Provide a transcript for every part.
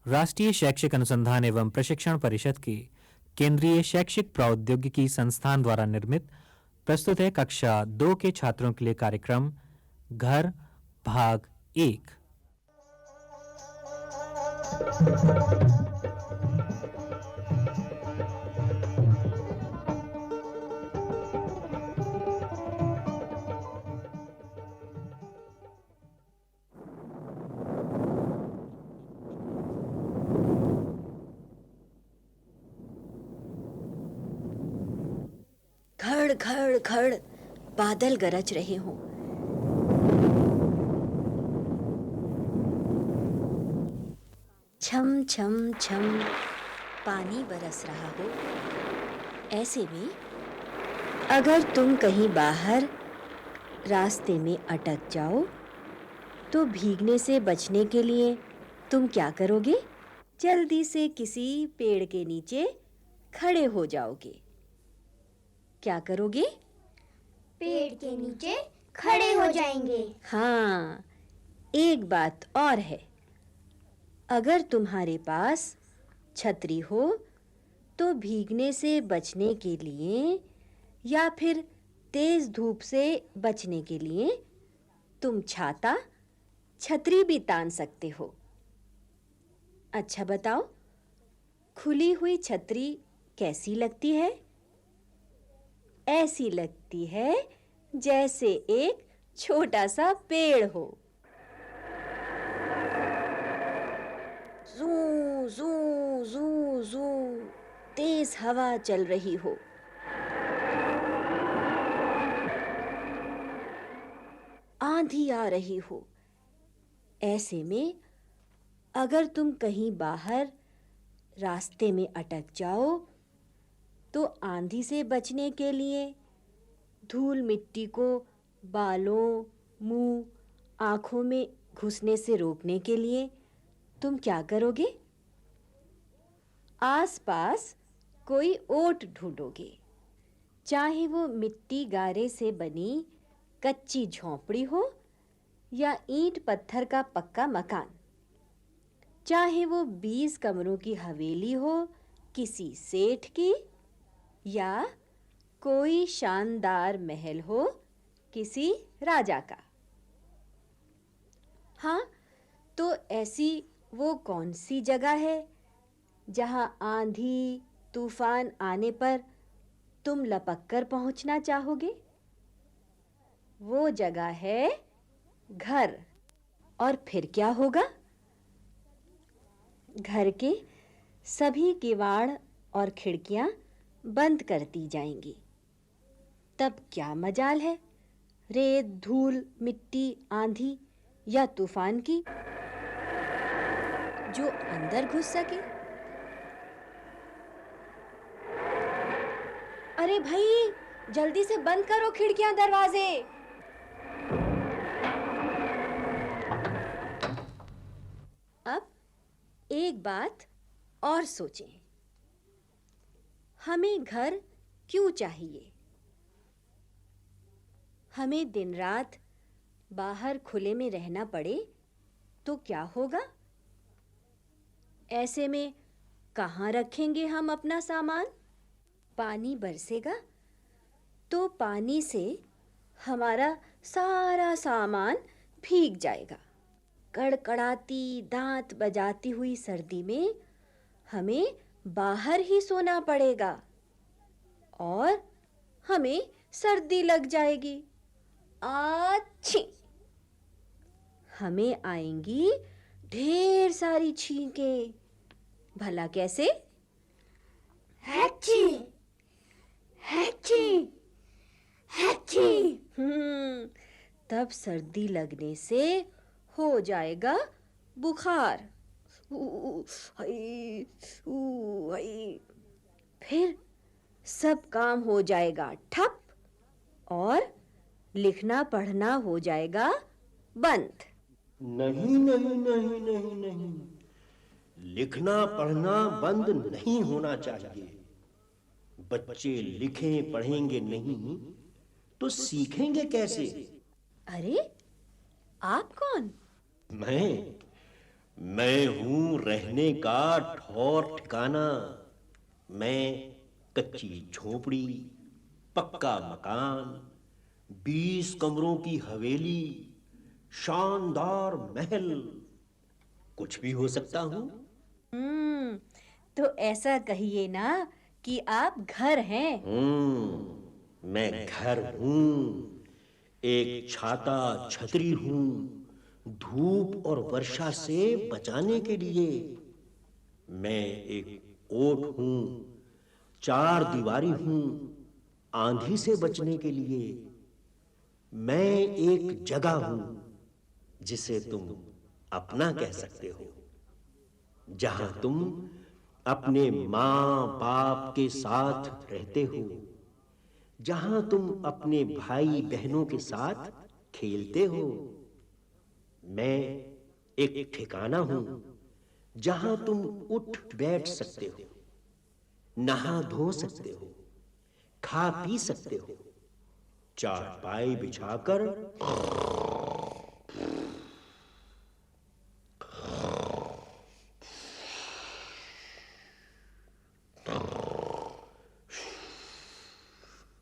राष्ट्रीय शैक्षिक अनुसंधान एवं प्रशिक्षण परिषद के केंद्रीय शैक्षिक प्रौद्योगिकी संस्थान द्वारा निर्मित प्रस्तुत है कक्षा 2 के छात्रों के लिए कार्यक्रम घर भाग 1। खड़ खड़ खड़ बादल गरज रहे हों। छम छम छम पानी बरस रहा हो। ऐसे में अगर तुम कहीं बाहर रास्ते में अटक जाओ तो भीगने से बचने के लिए तुम क्या करोगे? जल्दी से किसी पेड़ के नीचे खड़े हो जाओगे। क्या करोगे? पेड़ के नीचे खड़े हो जाएंगे। हाँ, एक बात और है। अगर तुम्हारे पास छतरी हो तो भीगने से बचने के लिए या फिर तेज धूप से बचने के लिए तुम छाता, छतरी भी तान सकते हो। अच्छा बताओ, खुली हुई छतरी कैसी लगती है? ऐसी लगती है जैसे एक छोटा सा पेड़ हो। जू जू जू जू तेज हवा चल रही हो। आंधी आ रही हो। ऐसे में अगर तुम कहीं बाहर रास्ते में अटक जाओ तो आंधी से बचने के लिए धूल मिट्टी को बालों, मुंह, आंखों में घुसने से रोकने के लिए तुम क्या करोगे? आसपास कोई ओट ढूंढोगे, चाहे वो मिट्टी गारे से बनी कच्ची झोंपड़ी हो या ईंट पत्थर का पक्का मकान, चाहे वो 20 कमरों की हवेली हो किसी सेठ की या कोई शानदार महल हो किसी राजा का। हाँ, तो ऐसी वो कौन सी जगह है जहां आंधी तूफान आने पर तुम लपक कर पहुंचना चाहोगे? वो जगह है घर। और फिर क्या होगा? घर के सभी किवाड़ और खिड़कियां बंद कर दी जाएंगी। तब क्या मजाल है रेत, धूल, मिट्टी, आंधी या तूफान की जो अंदर घुस सके? अरे भाई, जल्दी से बंद करो खिड़कियां, दरवाजे। अब एक बात और सोचें। हमें घर क्यों चाहिए? हमें दिन रात बाहर खुले में रहना पड़े तो क्या होगा? ऐसे में कहाँ रखेंगे हम अपना सामान? पानी बरसेगा तो पानी से हमारा सारा सामान भीग जाएगा। कड़कड़ाती, दांत बजाती हुई सर्दी में हमें बाहर ही सोना पड़ेगा और हमें सर्दी लग जाएगी। आच्छी! हमें आएंगी ढेर सारी छींकें। भला कैसे? हैची हैची हैची। तब सर्दी लगने से हो जाएगा बुखार। फिर सब काम हो जाएगा ठप और लिखना पढ़ना हो जाएगा बंद। नहीं नहीं नहीं नहीं नहीं, लिखना पढ़ना बंद नहीं होना चाहिए। बच्चे लिखें पढ़ेंगे नहीं तो सीखेंगे कैसे? अरे, आप कौन? मैं मैं हूं रहने का ठौर ठिकाना। मैं कच्ची झोपड़ी, पक्का मकान, 20 कमरों की हवेली, शानदार महल, कुछ भी हो सकता हूं। हम्म, तो ऐसा कहिए ना कि आप घर हैं। मैं घर हूं, एक छाता छतरी हूं, धूप और वर्षा से बचाने के लिए। मैं एक ओट हूं, चार दीवारी हूं, आंधी से बचने के लिए। मैं एक जगह हूं जिसे तुम अपना कह सकते हो, जहां तुम अपने माँ बाप के साथ रहते हो, जहां तुम अपने भाई बहनों के साथ खेलते हो। मैं एक ठिकाना हूं जहां तुम उठ बैठ सकते हो, नहा धो सकते हो, खा पी सकते हो, चारपाई बिछाकर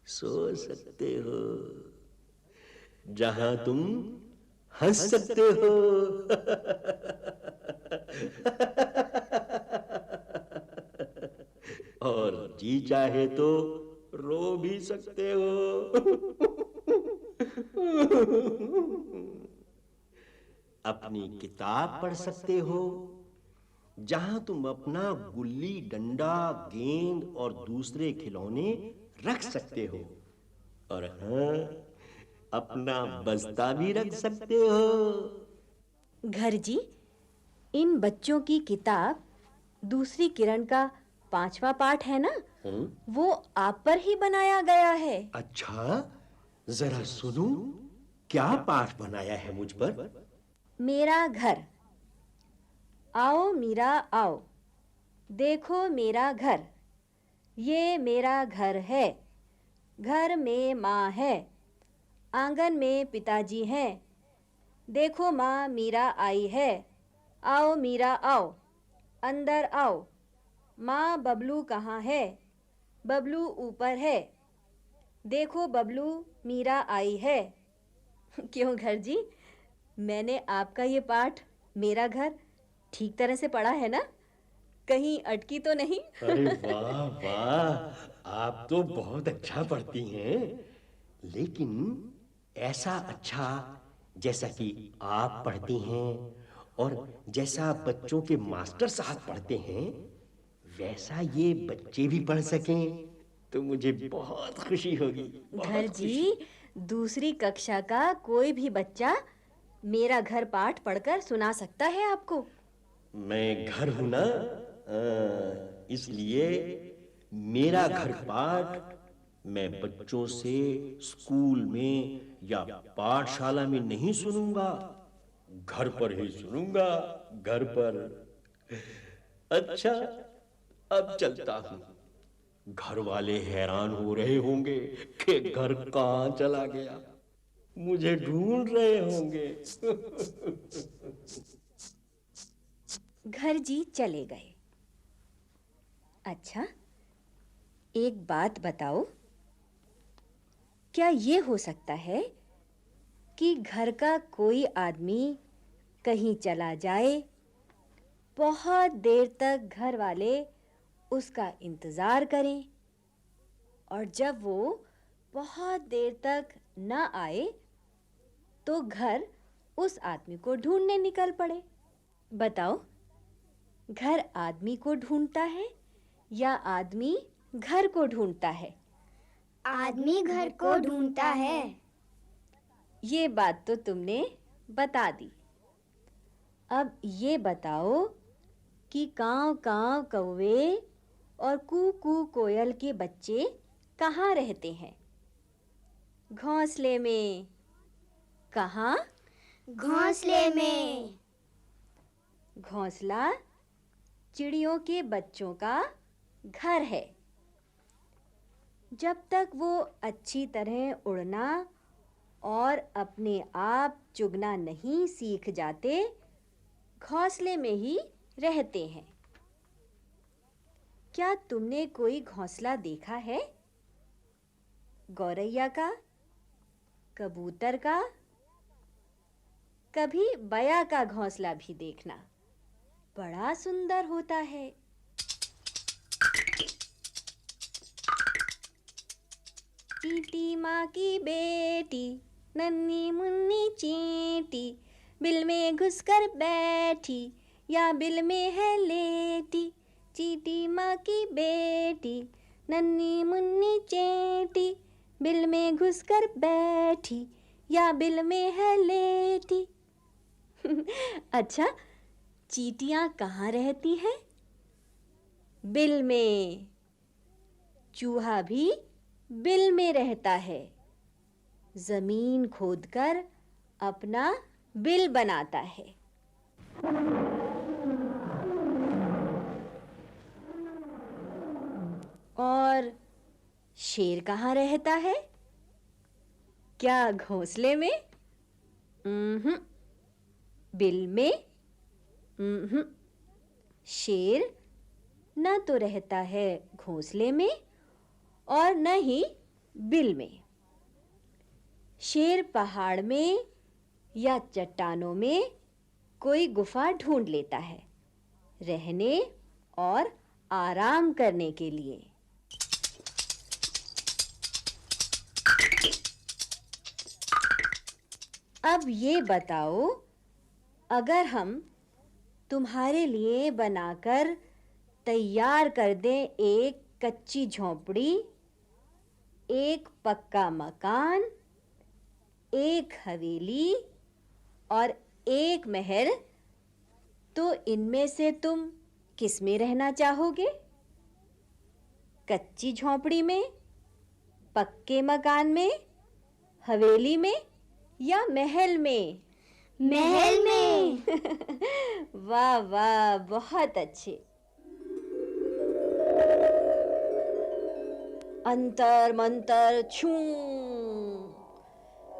सो सकते हो, जहां तुम हंस सकते हो और जी चाहे तो रो भी सकते हो। अपनी किताब पढ़ सकते हो, जहां तुम अपना गुल्ली डंडा, गेंद और दूसरे खिलौने रख सकते हो। और हाँ, अपना बस्ता भी रख सकते हो। घर जी, इन बच्चों की किताब दूसरी किरण का 5वां पाठ है ना? वो आप पर ही बनाया गया है। अच्छा, जरा सुनूं, क्या पाठ बनाया है मुझ पर? मेरा घर। आओ मीरा आओ, देखो मेरा घर, ये मेरा घर है। घर में माँ है, आंगन में पिताजी हैं। देखो माँ मीरा आई है। आओ मीरा आओ, अंदर आओ। माँ बबलू कहाँ है? बबलू ऊपर है। देखो बबलू मीरा आई है। क्यों घर जी, मैंने आपका ये पाठ मेरा घर ठीक तरह से पढ़ा है ना? कहीं अटकी तो नहीं? अरे वाह वाह, आप तो बहुत अच्छा पढ़ती हैं। लेकिन ऐसा अच्छा जैसा कि आप पढ़ती हैं और जैसा बच्चों के मास्टर साहब पढ़ते हैं, वैसा ये बच्चे भी पढ़ सकें तो मुझे बहुत खुशी होगी, घर बहुत खुशी। जी, दूसरी कक्षा का कोई भी बच्चा मेरा घर पाठ पढ़कर सुना सकता है आपको। मैं घर हूं ना, इसलिए मेरा घर पाठ मैं बच्चों से स्कूल में या पाठशाला में नहीं सुनूंगा, घर पर ही सुनूंगा, घर पर। अच्छा, अब चलता हूं। घर वाले हैरान हो रहे होंगे कि घर कहां चला गया, मुझे ढूंढ रहे होंगे। घर जी चले गए। अच्छा, एक बात बताओ, क्या ये हो सकता है कि घर का कोई आदमी कहीं चला जाए, बहुत देर तक घर वाले उसका इंतज़ार करें और जब वो बहुत देर तक न आए तो घर उस आदमी को ढूंढने निकल पड़े? बताओ, घर आदमी को ढूंढता है या आदमी घर को ढूंढता है? आदमी घर को ढूंढता है। ये बात तो तुमने बता दी। अब ये बताओ कि कांव कांव कौवे और कू कू कोयल के बच्चे कहाँ रहते हैं? घोंसले में। कहाँ? घोंसले में। घोंसला चिड़ियों के बच्चों का घर है। जब तक वो अच्छी तरह उड़ना और अपने आप चुगना नहीं सीख जाते, घोंसले में ही रहते हैं। क्या तुमने कोई घोंसला देखा है? गौरैया का, कबूतर का, कभी बया का घोंसला भी देखना, बड़ा सुंदर होता है। चींटी माँ की बेटी, नन्ही मुन्नी चींटी, बिल में घुसकर बैठी या बिल में है लेटी। चींटी माँ की बेटी, नन्ही मुन्नी चींटी, बिल में घुसकर बैठी या बिल में है लेटी। अच्छा, चींटियाँ कहाँ रहती हैं? बिल में। चूहा भी बिल में रहता है। जमीन खोदकर अपना बिल बनाता है। और शेर कहाँ रहता है? क्या घोंसले में? बिल में? शेर न तो रहता है घोंसले में और न ही बिल में। शेर पहाड़ में या चट्टानों में कोई गुफा ढूंढ लेता है रहने और आराम करने के लिए। अब ये बताओ, अगर हम तुम्हारे लिए बनाकर तैयार कर दें एक कच्ची झोंपड़ी, एक पक्का मकान, एक हवेली और एक महल, तो इनमें से तुम किस में रहना चाहोगे? कच्ची झोंपड़ी में, पक्के मकान में, हवेली में या महल में? महल में। वाह वाह, बहुत अच्छे। अंतर मंतर छू,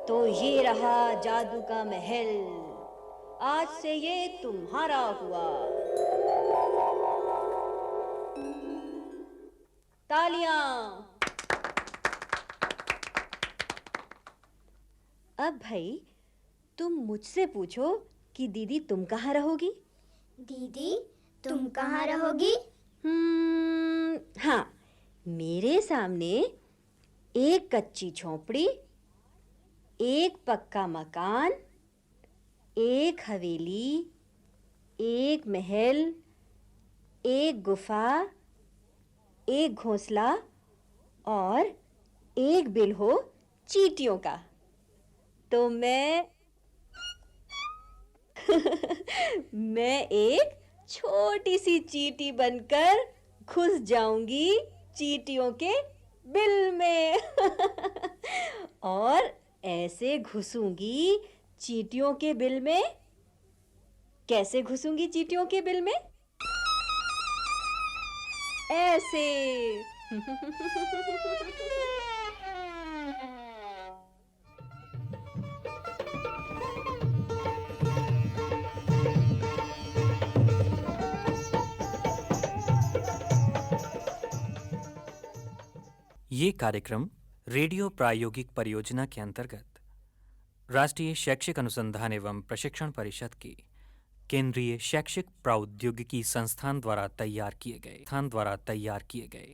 तो ये रहा जादू का महल, आज से ये तुम्हारा हुआ। तालियां। अब भाई तुम मुझसे पूछो कि दीदी तुम कहाँ रहोगी? दीदी, तुम कहाँ रहोगी? हाँ, मेरे सामने एक कच्ची झोंपड़ी, एक पक्का मकान, एक हवेली, एक महल, एक गुफा, एक घोंसला और एक बिल हो चींटियों का। तो मैं एक छोटी सी चींटी बनकर घुस जाऊंगी चींटियों के बिल में। और ऐसे घुसूंगी चींटियों के बिल में। कैसे घुसूंगी चींटियों के बिल में? ऐसे। ये कार्यक्रम रेडियो प्रायोगिक परियोजना के अंतर्गत राष्ट्रीय शैक्षिक अनुसंधान एवं प्रशिक्षण परिषद की केंद्रीय शैक्षिक प्रौद्योगिकी संस्थान द्वारा तैयार किए गए